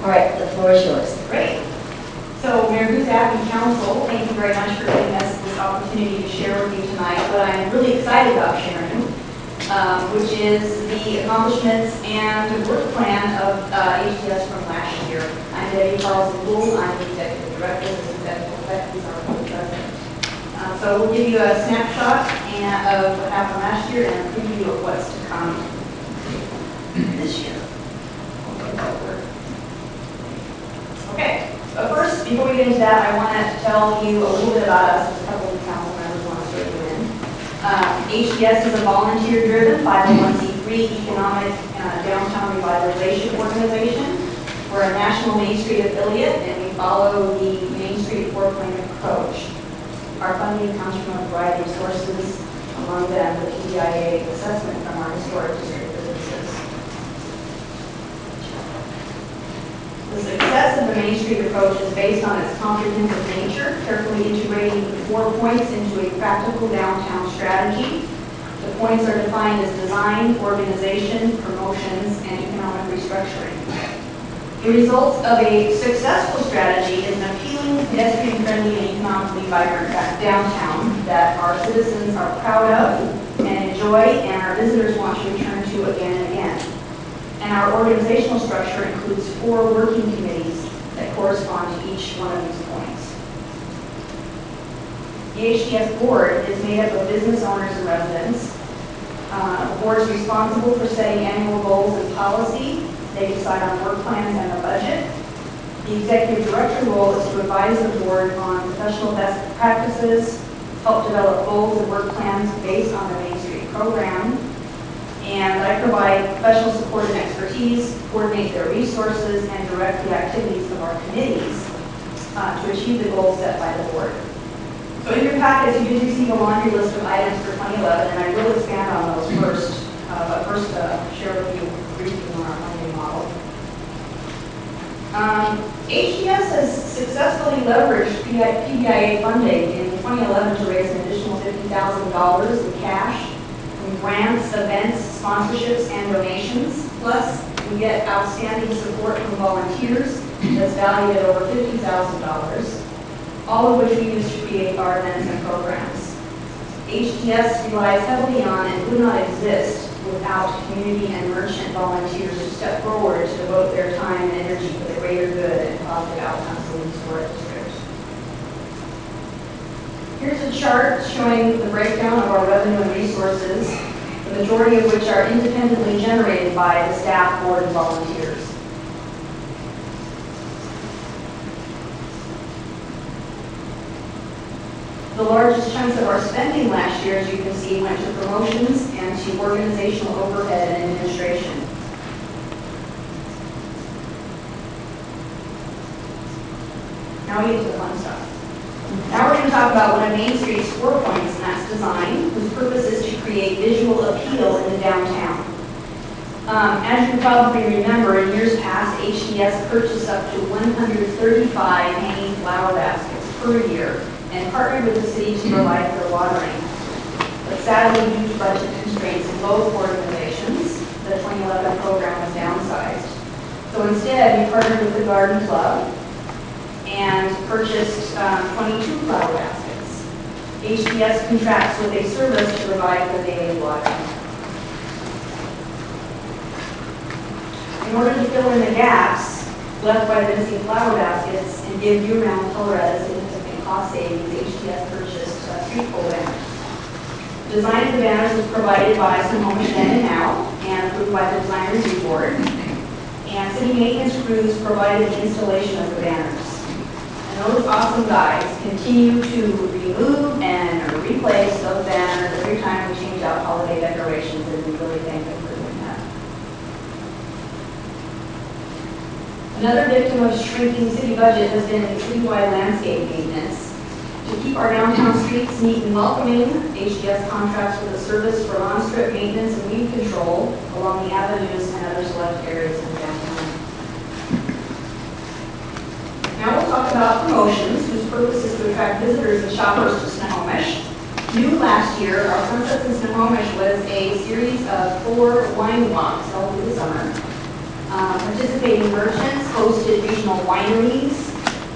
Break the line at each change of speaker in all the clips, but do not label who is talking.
All right, the floor is yours.
Great. So Mayor Guzak and Council, thank you very much for giving us this opportunity to share with you tonight what I'm really excited about sharing, which is the accomplishments and work plan of HDS from last year. I'm Debbie Carlson-Gould. I'm the Executive Director. This is Debbie Colbeck, who's our Board President. So we'll give you a snapshot of what happened last year and a preview of what's to come this year. Okay, but first, before we get into that, I want to tell you a little bit about us, as a couple of council members want to fill you in. HDS is a volunteer-driven 501c3 economic downtown revitalization organization. We're a national Main Street affiliate, and we follow the Main Street four-point approach. Our funding comes from a variety of sources, among them the PDIA assessment from our historic district businesses. The success of the Main Street approach is based on its comprehensive nature, carefully integrating the 4 points into a practical downtown strategy. The points are defined as design, organization, promotions, and economic restructuring. The results of a successful strategy is an appealing, pedestrian-friendly, and economically vibrant downtown that our citizens are proud of and enjoy, and our visitors want to return to again and again. And our organizational structure includes 4 working committees that correspond to each one of these points. The HDS board is made up of business owners and residents. The board is responsible for setting annual goals and policy. They decide on work plans and a budget. The executive director role is to advise the board on professional best practices, help develop goals and work plans based on the Main Street program. And I provide professional support and expertise, coordinate their resources, and direct the activities of our committees to achieve the goals set by the board. So in your packets, you did receive a laundry list of items for 2011, and I will expand on those first, but first share with you briefly on our funding model. HDS has successfully leveraged PDIA funding in 2011 to raise an additional $50,000 in cash from grants, events, sponsorships, and donations. Plus, we get outstanding support from volunteers that's valued at over $50,000, all of which we use to create our events and programs. HDS relies heavily on and would not exist without community and merchant volunteers who step forward to devote their time and energy for the greater good and positive outcomes of the historic district. Here's a chart showing the breakdown of our revenue and resources, the majority of which are independently generated by the staff, board, and volunteers. The largest chunks of our spending last year, as you can see, went to promotions and to organizational overhead and administration. Now we get to the fun stuff. Now we're going to talk about one of Main Street's 4 points, and that's design, whose purpose is to create visual appeal in the downtown. As you probably remember, in years past, HDS purchased up to 135 hanging flower baskets per year and partnered with the city to provide for watering. But sadly, due to budget constraints in both organizations, the 2011 program was downsized. So instead, we partnered with the Garden Club and purchased 22 flower baskets. HDS contracts with a service to provide for daily watering. In order to fill in the gaps left by the missing flower baskets and give year-round color at a significant cost savings, HDS purchased street pole banners. Design of the banners was provided by Sonoma Then and Now and approved by the Design Review Board. And city maintenance crews provided the installation of the banners. And those awesome guys continue to remove and replace those banners every time we change out holiday decorations, and we really thank them for doing that. Another victim of shrinking city budget has been citywide landscape maintenance. To keep our downtown streets neat and welcoming, HDS contracts with a service for on-strip maintenance and weed control along the avenues and other select areas in downtown. Now we'll talk about promotions, whose purpose is to attract visitors and shoppers to Snohomish. New last year, our Sunsets in Snohomish was a series of 4 wine walks held through the summer. Participating merchants hosted regional wineries,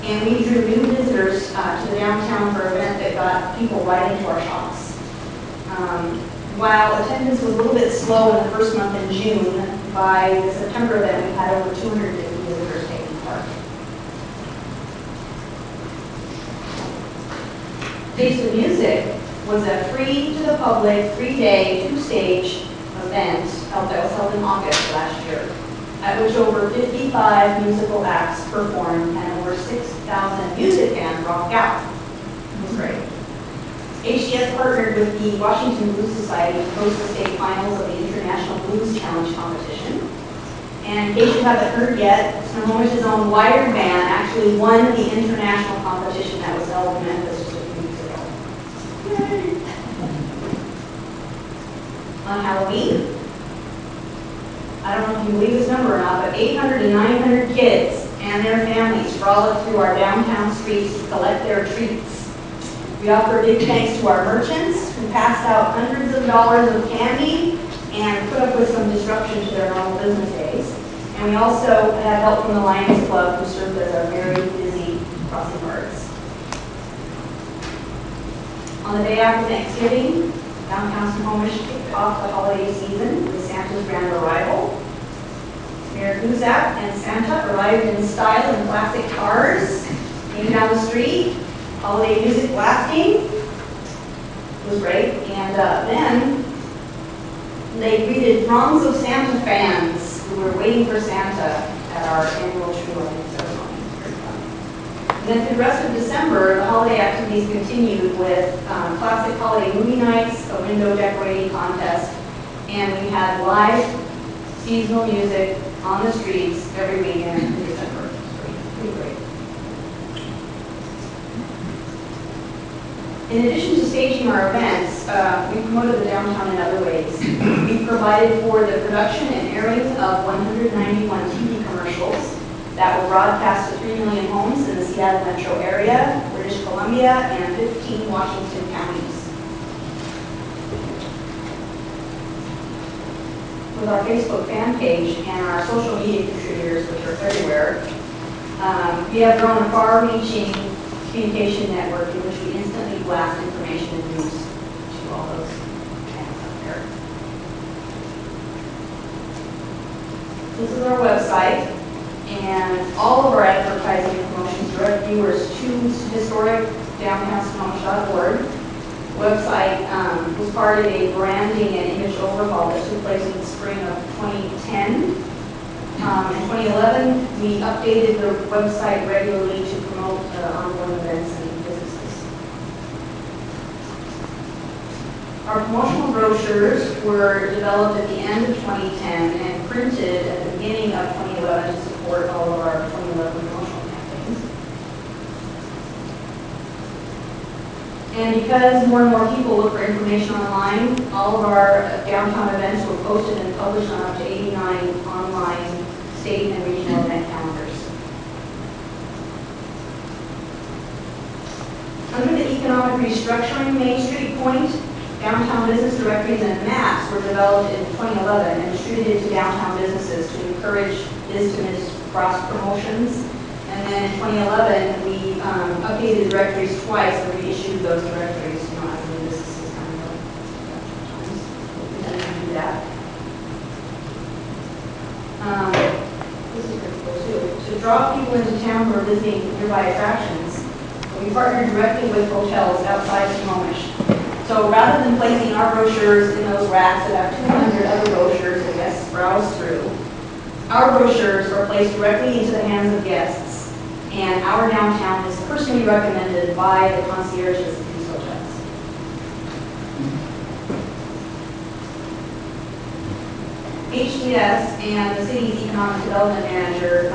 and we drew new visitors to the downtown for an event that got people right into our shops. While attendance was a little bit slow in the first month in June, by the September event we had over 250 visitors taking part. Taste of Music was a free to the public, 3-day, 2-stage event that was held in August last year, at which over 55 musical acts performed and over 6,000 music fans rocked out. It was great. HDS partnered with the Washington Blues Society to host the state finals of the International Blues Challenge competition. And in case you haven't heard yet, Snohomish's own Wired Band actually won the international competition that was held in Memphis just a few weeks ago. Yay! On Halloween, I don't know if you believe this number or not, but 800 to 900 kids and their families frolicked through our downtown streets to collect their treats. We offer big thanks to our merchants who passed out hundreds of dollars of candy and put up with some disruption to their normal business days. And we also had help from the Lions Club, who served as our very busy crossing guards. On the day after Thanksgiving, downtown Snohomish kicked off the holiday season with Santa's grand arrival. Mayor Guzak and Santa arrived in style in classic cars, came down the street, holiday music blasting. It was great. And then they greeted throngs of Santa fans who were waiting for Santa at our annual tree lighting ceremony. And then through the rest of December, the holiday activities continued with classic holiday movie nights, a window decorating contest, and we had live seasonal music on the streets every weekend in December. Pretty great. In addition to staging our events, we promoted the downtown in other ways. We provided for the production and airing of 191 TV commercials that were broadcast to 3 million homes in the Seattle metro area, British Columbia, and 15 Washington counties. With our Facebook fan page and our social media contributors, which are everywhere, we have grown a far-reaching communication network in which we instantly blast information and news to all those fans out there. This is our website, and all of our advertising and promotions direct viewers to historic downtownsnohomish.org. The website was part of a branding and image overhaul that took place in the spring of 2010. In 2011, we updated the website regularly to promote ongoing events and businesses. Our promotional brochures were developed at the end of 2010 and printed at the beginning of 2011 to support all of our 2011 promotional campaigns. And because more and more people look for information online, all of our downtown events were posted and published on up to 89 online state and regional event calendars. Under the economic restructuring Main Street Point, downtown business directories and maps were developed in 2011 and distributed to downtown businesses to encourage biz-to-biz cross-promotions. And then in 2011, we updated the directories twice and reissued those directories, as new businesses coming up. We tend to do that. This is pretty cool too. To draw people into town who are visiting nearby attractions, we partnered directly with hotels outside Snohomish. So rather than placing our brochures in those racks that have 200 other brochures that guests browse through, our brochures are placed directly into the hands of guests, and our downtown is personally recommended by the concierges of these hotels. HDS and the city's economic development manager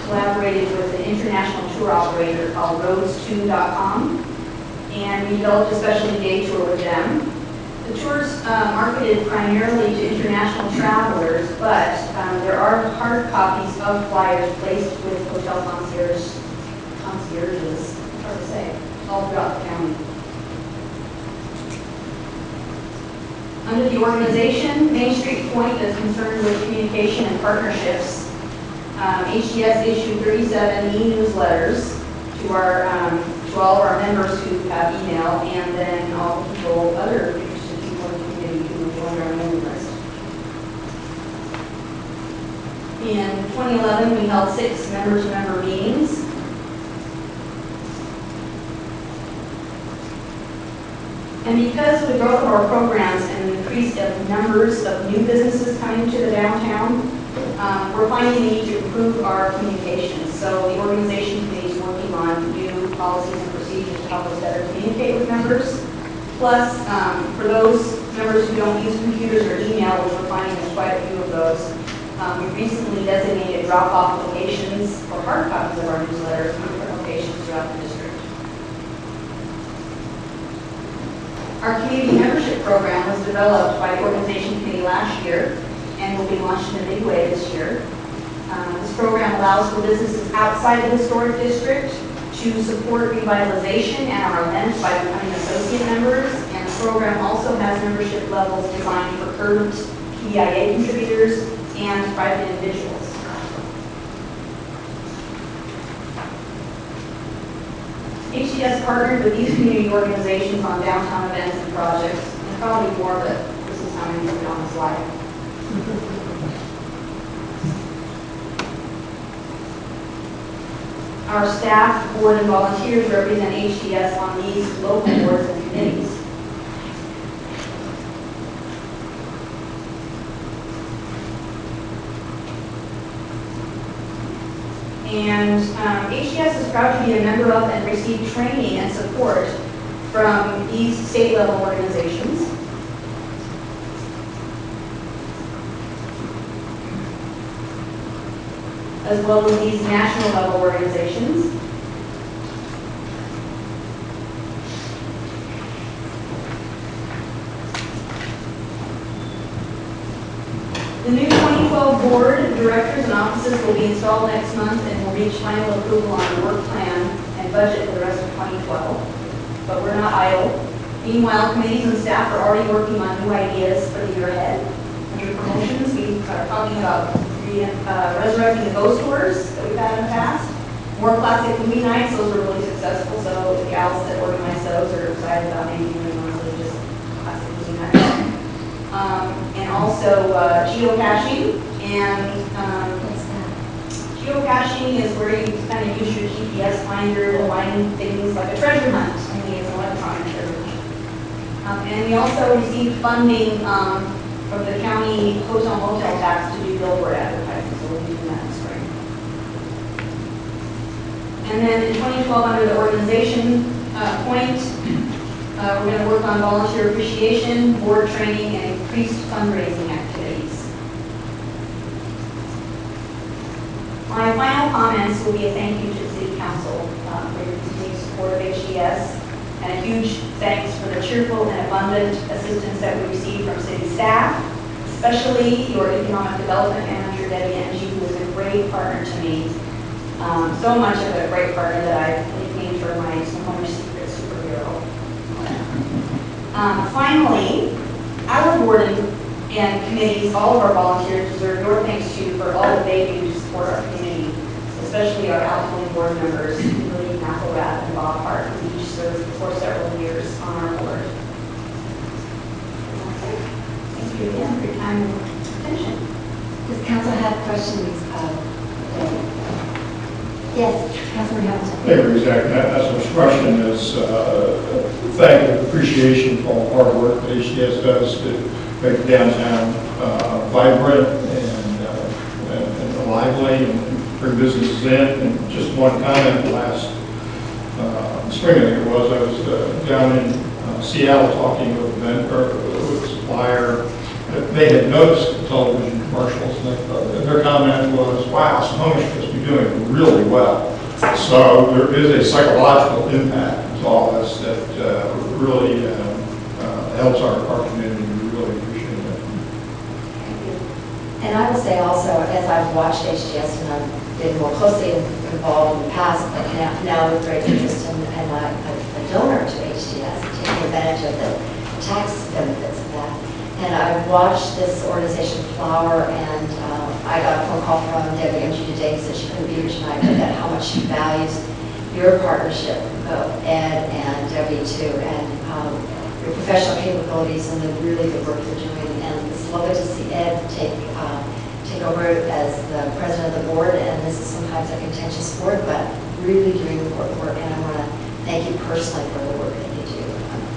collaborated with an international tour operator called roads2.com, and we developed a specialty day tour with them. The tours marketed primarily to international travelers, but there are hard copies of flyers placed with hotel concierges, hard to say, all throughout the county. Under the organization, Main Street Point is concerned with communication and partnerships. HDS issued 37 e-newsletters to all of our members who have email, and then all people, other interested people in the community who joined our mailing list. In 2011, we held 6 member-to-member meetings. And because of the growth of our programs and the increase of numbers of new businesses coming to the downtown, we're finding the need to improve our communications. So the organization committee is working on new policies and procedures to help us better communicate with members. Plus, for those members who don't use computers or email, which we're finding there's quite a few of those, we recently designated drop-off locations for hard copies of our newsletters in different locations throughout the district. Our community membership program was developed by the organization committee last year and will be launched in a big way this year. This program allows for businesses outside the historic district to support revitalization and our events by becoming associate members. And the program also has membership levels designed for current PIA contributors and private individuals. HDS partnered with these community organizations on downtown events and projects, and probably more, but this is how many put on the slide. Our staff, board, and volunteers represent HDS on these local boards and committees. And HDS is proud to be a member of and receive training and support from these state-level organizations. As well as these national-level organizations. The new 2012 board of directors and offices will be installed next month and will reach final approval on the work plan and budget for the rest of 2012. But we're not idle. Meanwhile, committees and staff are already working on new ideas for the year ahead. Under promotions, we are talking about resurrecting the ghost tours that we've had in the past. More classic movie nights, those were really successful, so the gals that organize those are excited about maybe doing ones that are just classic movie nights. And also geocaching, and geocaching is where you kind of use your GPS finder to find things like a treasure hunt, only it's an electronic treasure hunt. And we also received funding from the county hotel tax to do billboard advertising, so we'll be doing that in spring. And then in 2012, under the organization point, we're going to work on volunteer appreciation, board training, and increased fundraising activities. My final comments will be a thank you to the City Council for your continued support of HDS, and a huge thanks for the cheerful and abundant assistance that we received from city staff, especially your economic development manager, Debbie Angie, who was a great partner to me. So much of a great partner that I nicknamed her my Snohomish secret superhero. Finally, our board and committees, all of our volunteers deserve your thanks too for all that they do to support our community, especially our outgoing board members, Lily McElrath and Bob Hart, who each served for several years on our board. Thank you again for your time and attention.
Does council have questions? Yes, Councilor Hamilton.
Thank you, exactly. That's my question is thank and appreciation for all the hard work that HDS does to make downtown vibrant and lively and bring businesses in. And just one comment, last spring I think it was, I was down in Seattle talking with a vendor, with a supplier. They had noticed the television commercials, and their comment was, wow, Snohomish must be doing really well. So there is a psychological impact to all this that really helps our community. We really appreciate that.
And I will say also, as I've watched HDS and I've been more closely involved in the past, but now with great interest and I'm a donor to HDS, taking advantage of the tax benefits of that. And I watched this organization flower, and I got a phone call from Debbie MG today, said she couldn't be here tonight, but that how much she values your partnership, Ed and Debbie too, and your professional capabilities and the really good work you're doing. And it's lovely to see Ed take over as the president of the board, and this is sometimes a contentious board, but really doing important work, and I want to thank you personally for the work that you do.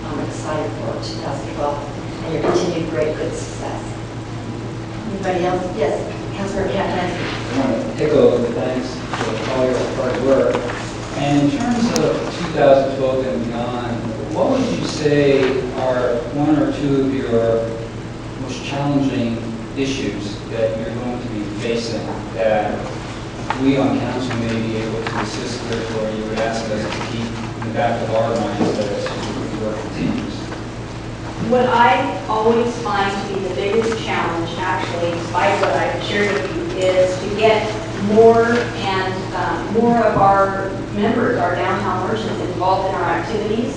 I'm excited for 2012 and your continued great good success. Anybody else? Yes, Councilmember Captain.
I want to echo the thanks for all your hard work. And in terms of 2012 and beyond, what would you say are one or two of your most challenging issues that you're going to be facing that we on council may be able to assist with, or you would ask us to keep in the back of our minds as the work continues?
What I always find to be the biggest challenge, actually, despite what I've shared with you, is to get more and more of our members, our downtown merchants, involved in our activities.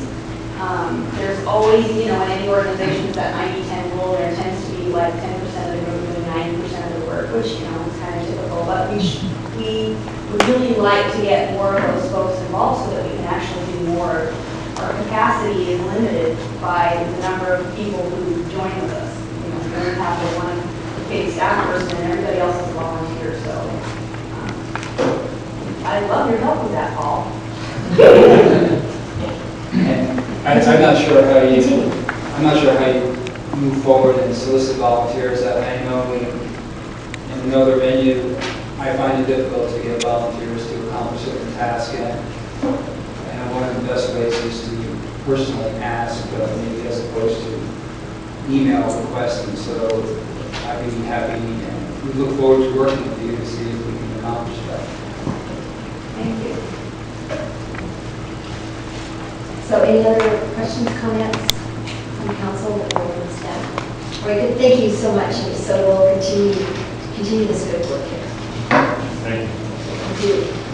There's always, in any organization, that 90-10 rule. There tends to be like 10% of the room doing 90% of the work, which, is kind of typical. But we would really like to get more of those folks involved so that we can actually do more. Our capacity is limited by the number of people who join with us. We only have the one paid staff person, and everybody else is a volunteer. So I'd love your help with that, Paul.
And I'm not sure how you move forward and solicit volunteers. I know in another venue, I find it difficult to get volunteers to accomplish certain tasks. And one of the best ways is to personally ask, maybe as opposed to email requesting. So I'd be happy, and we look forward to working with you to see if we can accomplish that.
Thank you.
So any other questions, comments from council or from staff? Very good. Thank you so much. And so we'll continue this good work here.
Thank you.
Thank you.